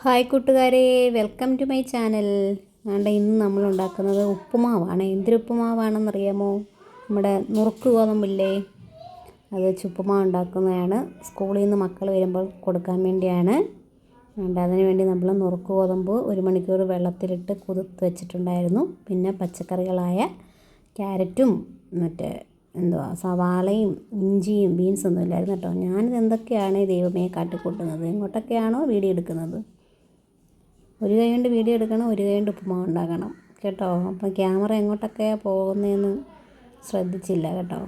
Hi കൂട്ടുകാരെ, welcome to my channel. ഇന്ന് നമ്മൾ ഉണ്ടാക്കുന്നത് ഉപ്പുമാവാണ്. എന്തൊരു ഉപ്പുമാവാണെന്നറിയാമോ? നമ്മുടെ നുറുക്ക് ഗോതമ്പില്ലേ, അത് വെച്ച് ഉപ്പുമാവ് ഉണ്ടാക്കുന്നതാണ്. സ്കൂളിൽ നിന്ന് മക്കൾ വരുമ്പോൾ കൊടുക്കാൻ വേണ്ടിയാണ്. അതിന് വേണ്ടി നമ്മൾ നുറുക്ക് ഗോതമ്പ് 1 മണിക്കൂർ വെള്ളത്തിലിട്ട് കുതിർത്ത് വെച്ചിട്ടുണ്ടായിരുന്നു. പിന്നെ പച്ചക്കറികളായ ക്യാരറ്റും സവാളയും ഇഞ്ചിയും ബീൻസൊന്നും ഇല്ലായിരുന്നു കേട്ടോ. ഞാനിത് എന്തൊക്കെയാണ് ദൈവമേ കാട്ടിക്കൂട്ടുന്നത്, എങ്ങോട്ടൊക്കെയാണോ വീഡിയോ എടുക്കുന്നത്. ഒരു കൈ കൊണ്ട് വീഡിയോ എടുക്കണം, ഒരു കൈ കൊണ്ട് ഉപ്പുമാവ് ഉണ്ടാക്കണം കേട്ടോ. അപ്പം ക്യാമറ എങ്ങോട്ടൊക്കെയാണ് പോകുന്നതെന്ന് ശ്രദ്ധിച്ചില്ല കേട്ടോ.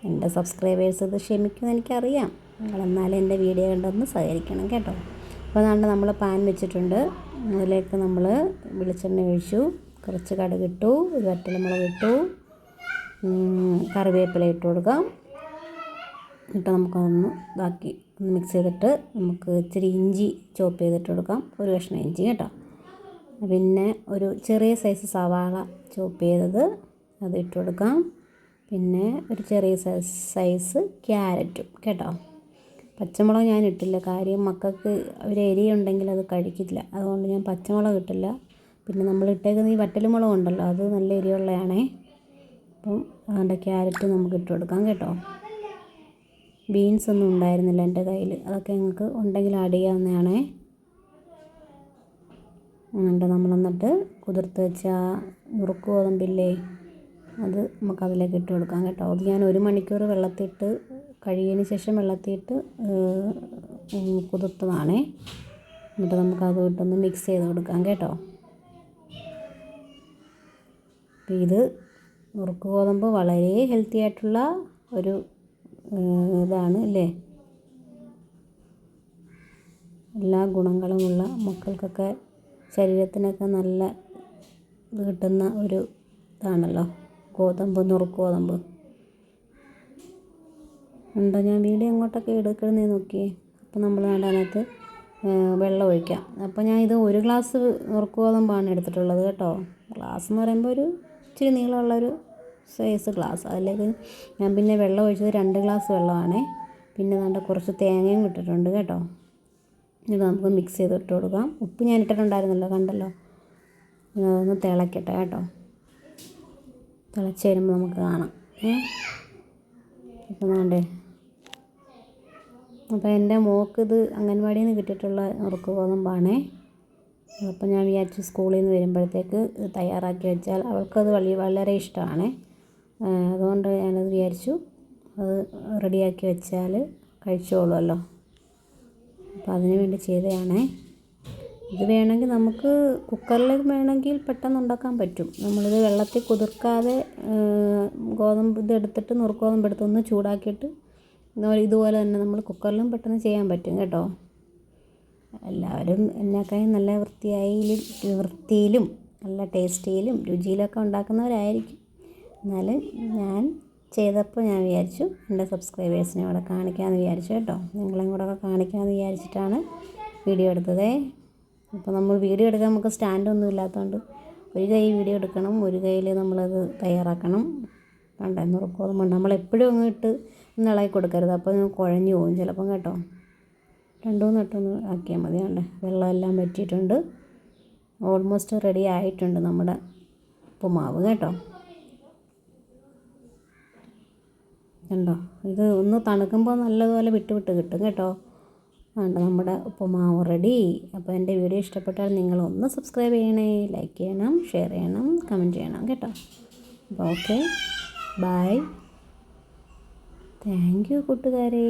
എൻ്റെ സബ്സ്ക്രൈബേഴ്സ് ഇത് ക്ഷമിക്കുമെന്ന് എനിക്കറിയാം. നിങ്ങളെന്നാലും എൻ്റെ വീഡിയോ കണ്ടൊന്ന് സഹകരിക്കണം കേട്ടോ. അപ്പോൾ നമ്മൾ പാൻ വെച്ചിട്ടുണ്ട്. അതിലേക്ക് നമ്മൾ വെളിച്ചെണ്ണ ഒഴിച്ചു, കുറച്ച് കടുകിട്ടു, ഒരു വറ്റൽമുളക് ഇട്ടു, കറിവേപ്പില ഇട്ട് കൊടുക്കാം. എന്നിട്ട് നമുക്കതൊന്ന് ഒന്ന് മിക്സ് ചെയ്തിട്ട് നമുക്ക് ഇച്ചിരി ഇഞ്ചി ചോപ്പ് ചെയ്തിട്ട് കൊടുക്കാം, ഒരു കഷ്ണം ഇഞ്ചി കേട്ടോ. പിന്നെ ഒരു ചെറിയ സൈസ് സവാള ചോപ്പ് ചെയ്തത് അത് ഇട്ട് കൊടുക്കാം. പിന്നെ ഒരു ചെറിയ സൈസ് ക്യാരറ്റും കേട്ടോ. പച്ചമുളക് ഞാൻ ഇട്ടില്ല, കാര്യം മക്കൾക്ക് ഒരു എരിയുണ്ടെങ്കിൽ അത് കഴിക്കില്ല, അതുകൊണ്ട് ഞാൻ പച്ചമുളക് ഇട്ടില്ല. പിന്നെ നമ്മൾ ഇട്ടേക്കുന്ന ഈ വറ്റൽമുളക് ഉണ്ടല്ലോ, അത് നല്ല എരിയുള്ളതാണേ. അപ്പം അതിൻ്റെ ക്യാരറ്റ് നമുക്ക് ഇട്ട് കൊടുക്കാം കേട്ടോ. ബീൻസ് ഒന്നും ഉണ്ടായിരുന്നില്ല എൻ്റെ കയ്യിൽ, അതൊക്കെ നിങ്ങൾക്ക് ഉണ്ടെങ്കിൽ ആഡ് ചെയ്യാവുന്നതാണേ. എന്നിട്ട് കുതിർത്ത് വെച്ച നുറുക്ക് ഗോതമ്പില്ലേ, അത് നമുക്കതിലേക്ക് ഇട്ട് കൊടുക്കാം കേട്ടോ. അത് ഞാൻ 1 മണിക്കൂർ വെള്ളത്തിയിട്ട് കഴുകിയതിന് ശേഷം വെള്ളത്തിയിട്ട് കുതിർത്തതാണേ. എന്നിട്ട് നമുക്കത് ഇട്ടൊന്ന് മിക്സ് ചെയ്ത് കൊടുക്കാം കേട്ടോ. ഇത് നുറുക്ക് ഗോതമ്പ് വളരെ ഹെൽത്തി ആയിട്ടുള്ള ഒരു ഇതാണ് അല്ലേ. എല്ലാ ഗുണങ്ങളുമുള്ള, മക്കൾക്കൊക്കെ ശരീരത്തിനൊക്കെ നല്ല ഇത് കിട്ടുന്ന ഒരു ഇതാണല്ലോ നുറുക്ക് ഗോതമ്പ്. ഞാൻ വീഡിയോ എങ്ങോട്ടൊക്കെ എടുക്കണമെന്ന് നോക്കിയേ. അപ്പോൾ നമ്മൾ അതിനകത്ത് വെള്ളം ഒഴിക്കാം. അപ്പോൾ ഞാൻ ഇത് 1 ഗ്ലാസ് നുറുക്ക് ഗോതമ്പാണ് എടുത്തിട്ടുള്ളത് കേട്ടോ. ഗ്ലാസ് എന്ന് പറയുമ്പോൾ ഒരു ഇച്ചിരി നീളമുള്ളൊരു സൈസ് ഗ്ലാസ്. അതിലേക്ക് ഞാൻ പിന്നെ വെള്ളം ഒഴിച്ചത് 2 ഗ്ലാസ് വെള്ളമാണ്. പിന്നെ കുറച്ച് തേങ്ങയും ഇട്ടിട്ടുണ്ട് കേട്ടോ. ഇത് നമുക്ക് മിക്സ് ചെയ്ത് ഇട്ട് കൊടുക്കാം. ഉപ്പ് ഞാൻ ഇട്ടിട്ടുണ്ടായിരുന്നല്ലോ, കണ്ടല്ലോ. അതൊന്ന് തിളക്കട്ടെ കേട്ടോ. തിളച്ച് വരുമ്പോൾ നമുക്ക് കാണാം. അപ്പോൾ എൻ്റെ മോൾക്കിത് അംഗൻവാടിയിൽ നിന്ന് കിട്ടിയിട്ടുള്ള നുറുക്ക് ഗോതമ്പാണേ. അപ്പോൾ ഞാൻ വിചാരിച്ചു സ്കൂളിൽ നിന്ന് വരുമ്പോഴത്തേക്ക് തയ്യാറാക്കി വെച്ചാൽ അവൾക്കത് വളരെ ഇഷ്ടമാണ്. അതുകൊണ്ട് ഞാനത് വിചാരിച്ചു അത് റെഡിയാക്കി വെച്ചാൽ കഴിച്ചോളുമല്ലോ. അപ്പോൾ അതിന് വേണ്ടി ചെയ്തതാണേ. ഇത് വേണമെങ്കിൽ നമുക്ക് കുക്കറിൽ വേണമെങ്കിൽ പെട്ടെന്ന് ഉണ്ടാക്കാൻ പറ്റും. നമ്മളിത് വെള്ളത്തിൽ കുതിർക്കാതെ നുറുക്ക് ഗോതമ്പ് എടുത്തൊന്ന് ചൂടാക്കിയിട്ട് ഇതുപോലെ തന്നെ നമ്മൾ കുക്കറിലും പെട്ടെന്ന് ചെയ്യാൻ പറ്റും കേട്ടോ. എല്ലാവരും എന്നെക്കാളും നല്ല വൃത്തിയിലും നല്ല ടേസ്റ്റിയിലും രുചിയിലൊക്കെ ഉണ്ടാക്കുന്നവരായിരിക്കും. എന്നാലും ഞാൻ ചെയ്തപ്പോൾ ഞാൻ വിചാരിച്ചു എൻ്റെ സബ്സ്ക്രൈബേഴ്സിനെ കൂടെ കാണിക്കാമെന്ന് വിചാരിച്ചു കേട്ടോ. നിങ്ങളെയും കൂടെ ഒക്കെ കാണിക്കാമെന്ന് വിചാരിച്ചിട്ടാണ് വീഡിയോ എടുത്തത്. അപ്പോൾ നമ്മൾ വീഡിയോ എടുക്കാൻ നമുക്ക് സ്റ്റാൻഡൊന്നും ഇല്ലാത്തതുകൊണ്ട് ഒരു കൈ വീഡിയോ എടുക്കണം, ഒരു കൈയിൽ നമ്മളത് തയ്യാറാക്കണം. നുറുക്ക് ഗോതമ്പ് നമ്മളെപ്പോഴും അങ്ങ് ഇട്ട് ഇളകി കൊടുക്കരുത്, അപ്പോൾ കുഴഞ്ഞു പോകും ചിലപ്പം കേട്ടോ. 2-3 വട്ടമൊന്ന് ആക്കിയാൽ മതി. വെള്ളമെല്ലാം വറ്റിയിട്ടുണ്ട്. ഓൾമോസ്റ്റ് റെഡി ആയിട്ടുണ്ട് നമ്മുടെ ഉപ്പുമാവ് കേട്ടോ. കണ്ടോ, ഇത് ഒന്ന് തണുക്കുമ്പോൾ നല്ലതുപോലെ വിട്ട് കിട്ടും കേട്ടോ. നമ്മുടെ ഉപ്പുമാവ് റെഡി. അപ്പോൾ എൻ്റെ വീഡിയോ ഇഷ്ടപ്പെട്ടാൽ നിങ്ങളൊന്ന് സബ്സ്ക്രൈബ് ചെയ്യണേ, ലൈക്ക് ചെയ്യണം, ഷെയർ ചെയ്യണം, കമൻറ്റ് ചെയ്യണം കേട്ടോ. അപ്പോൾ ഓക്കെ, ബൈ. താങ്ക് യു കൂട്ടുകാരെ.